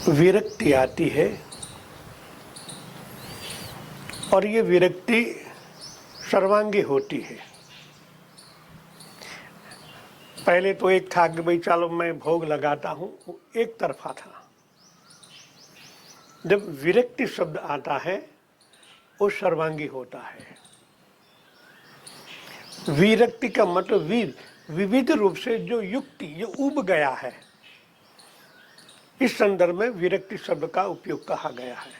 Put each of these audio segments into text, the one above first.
विरक्ति आती है और ये विरक्ति सर्वांगी होती है। पहले तो एक था कि भाई चलो मैं भोग लगाता हूँ, वो एक तरफा था। जब विरक्ति शब्द आता है वो सर्वांगी होता है। विरक्ति का मतलब विविध रूप से जो युक्ति ये उब गया है, इस संदर्भ में विरक्ति शब्द का उपयोग कहा गया है।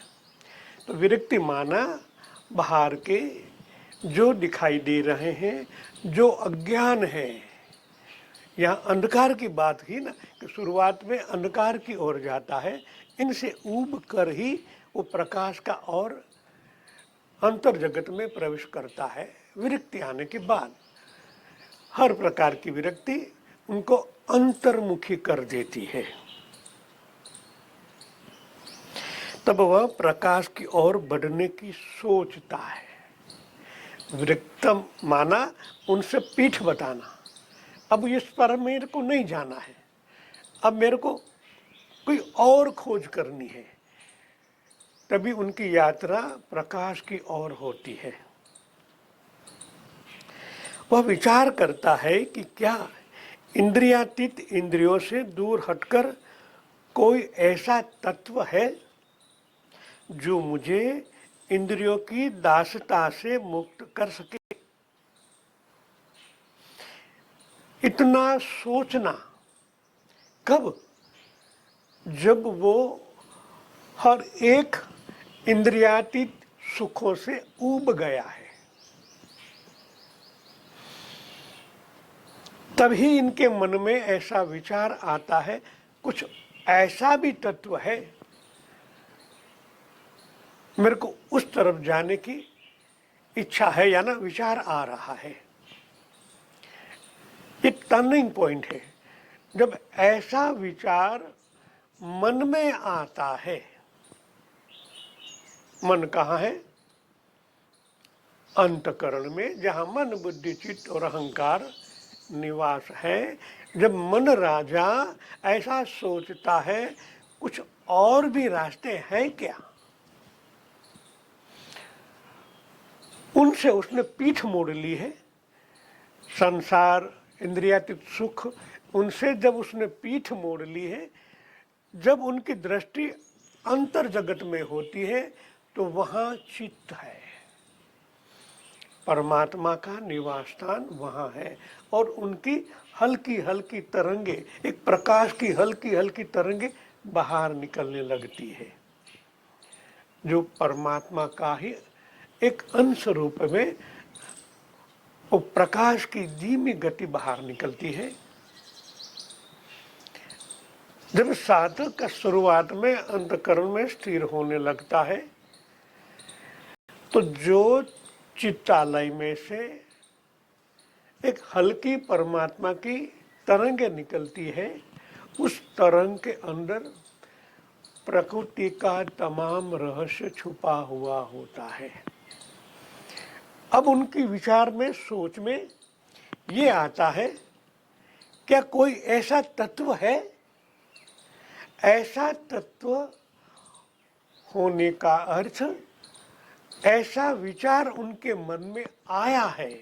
तो विरक्ति माना बाहर के जो दिखाई दे रहे हैं, जो अज्ञान है। यहाँ अंधकार की बात ही ना कि शुरुआत में अंधकार की ओर जाता है, इनसे ऊब कर ही वो प्रकाश का और अंतर जगत में प्रवेश करता है। विरक्ति आने के बाद हर प्रकार की विरक्ति उनको अंतर्मुखी कर देती है। तब वह प्रकाश की ओर बढ़ने की सोचता है। विरक्तम माना उनसे पीठ बताना। अब इस पर मेरे को नहीं जाना है, अब मेरे को कोई और खोज करनी है। तभी उनकी यात्रा प्रकाश की ओर होती है। वह विचार करता है कि क्या इंद्रियातीत इंद्रियों से दूर हटकर कोई ऐसा तत्व है जो मुझे इंद्रियों की दासता से मुक्त कर सके। इतना सोचना कब? जब वो हर एक इंद्रियातीत सुखों से ऊब गया है, तभी इनके मन में ऐसा विचार आता है, कुछ ऐसा भी तत्व है, मेरे को उस तरफ जाने की इच्छा है या ना विचार आ रहा है। ये टर्निंग पॉइंट है। जब ऐसा विचार मन में आता है, मन कहाँ है? अंतकरण में, जहाँ मन बुद्धि चित्त और अहंकार निवास है। जब मन राजा ऐसा सोचता है, कुछ और भी रास्ते हैं क्या, उनसे उसने पीठ मोड़ ली है। संसार, इंद्रियातीत सुख, उनसे जब उसने पीठ मोड़ ली है, जब उनकी दृष्टि अंतर जगत में होती है, तो वहाँ चित्त है, परमात्मा का निवास स्थान वहाँ है। और उनकी हल्की हल्की तरंगे, एक प्रकाश की हल्की हल्की तरंगे बाहर निकलने लगती है, जो परमात्मा का ही एक अंश रूप में वो प्रकाश की धीमी गति बाहर निकलती है। जब साधक का शुरुआत में अंतकरण में स्थिर होने लगता है, तो जो चित्तालय में से एक हल्की परमात्मा की तरंगे निकलती है, उस तरंग के अंदर प्रकृति का तमाम रहस्य छुपा हुआ होता है। अब उनकी विचार में, सोच में ये आता है, क्या कोई ऐसा तत्व है? ऐसा तत्व होने का अर्थ, ऐसा विचार उनके मन में आया है,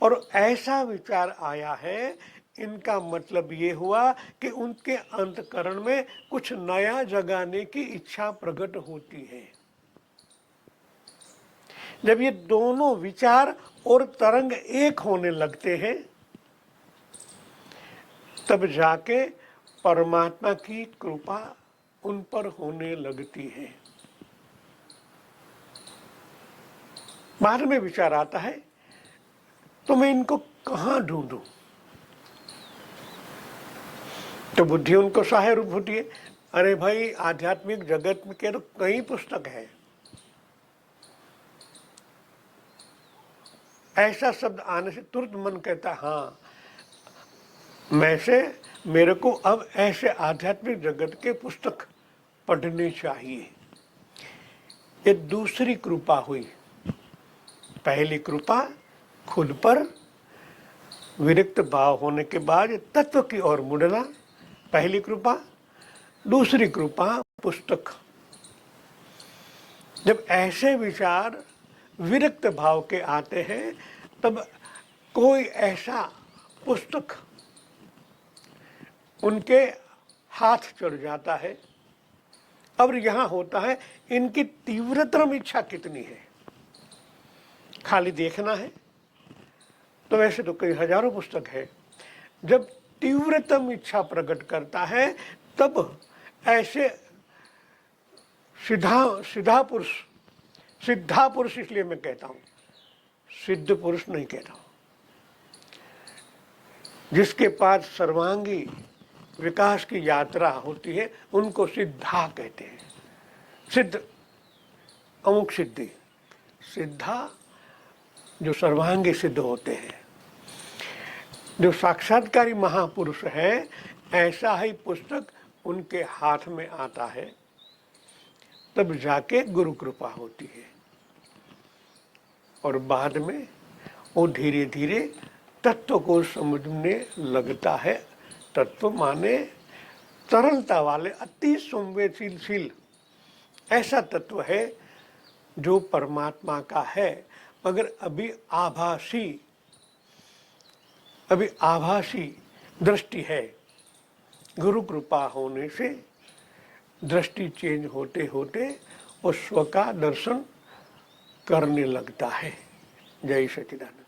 और ऐसा विचार आया है, इनका मतलब ये हुआ कि उनके अंतकरण में कुछ नया जगाने की इच्छा प्रकट होती है। जब ये दोनों विचार और तरंग एक होने लगते हैं, तब जाके परमात्मा की कृपा उन पर होने लगती है। बाद में विचार आता है, तो मैं इनको कहाँ ढूंढूं? तो बुद्धि उनको सहाय रूप होती है। अरे भाई, आध्यात्मिक जगत में के तो कई पुस्तक है। ऐसा शब्द आने से तुरंत मन कहता, हाँ, मेरे को अब ऐसे आध्यात्मिक जगत के पुस्तक पढ़ने चाहिए। ये दूसरी कृपा हुई। पहली कृपा खुद पर विरक्त भाव होने के बाद तत्व की ओर मुड़ना, पहली कृपा। दूसरी कृपा पुस्तक। जब ऐसे विचार विरक्त भाव के आते हैं तब कोई ऐसा पुस्तक उनके हाथ चढ़ जाता है। अब यहाँ होता है इनकी तीव्रतम इच्छा कितनी है, खाली देखना है तो वैसे तो कई हजारों पुस्तक है। जब तीव्रतम इच्छा प्रकट करता है तब ऐसे सिद्धा पुरुष इसलिए मैं कहता हूं, सिद्ध पुरुष नहीं कहता हूं, जिसके पास सर्वांगी विकास की यात्रा होती है उनको सिद्धा कहते हैं। सिद्ध अमुक सिद्धि, सिद्धा जो सर्वांगी सिद्ध होते हैं, जो साक्षात्कारी महापुरुष है, ऐसा ही पुस्तक उनके हाथ में आता है तब जाके गुरु कृपा होती है। और बाद में वो धीरे धीरे तत्व को समझने लगता है। तत्व माने तरलता वाले, अति संवेदनशील ऐसा तत्व है जो परमात्मा का है, मगर अभी आभासी दृष्टि है। गुरु कृपा होने से दृष्टि चेंज होते होते वो स्व का दर्शन करने लगता है। जय सच्चिदानंद।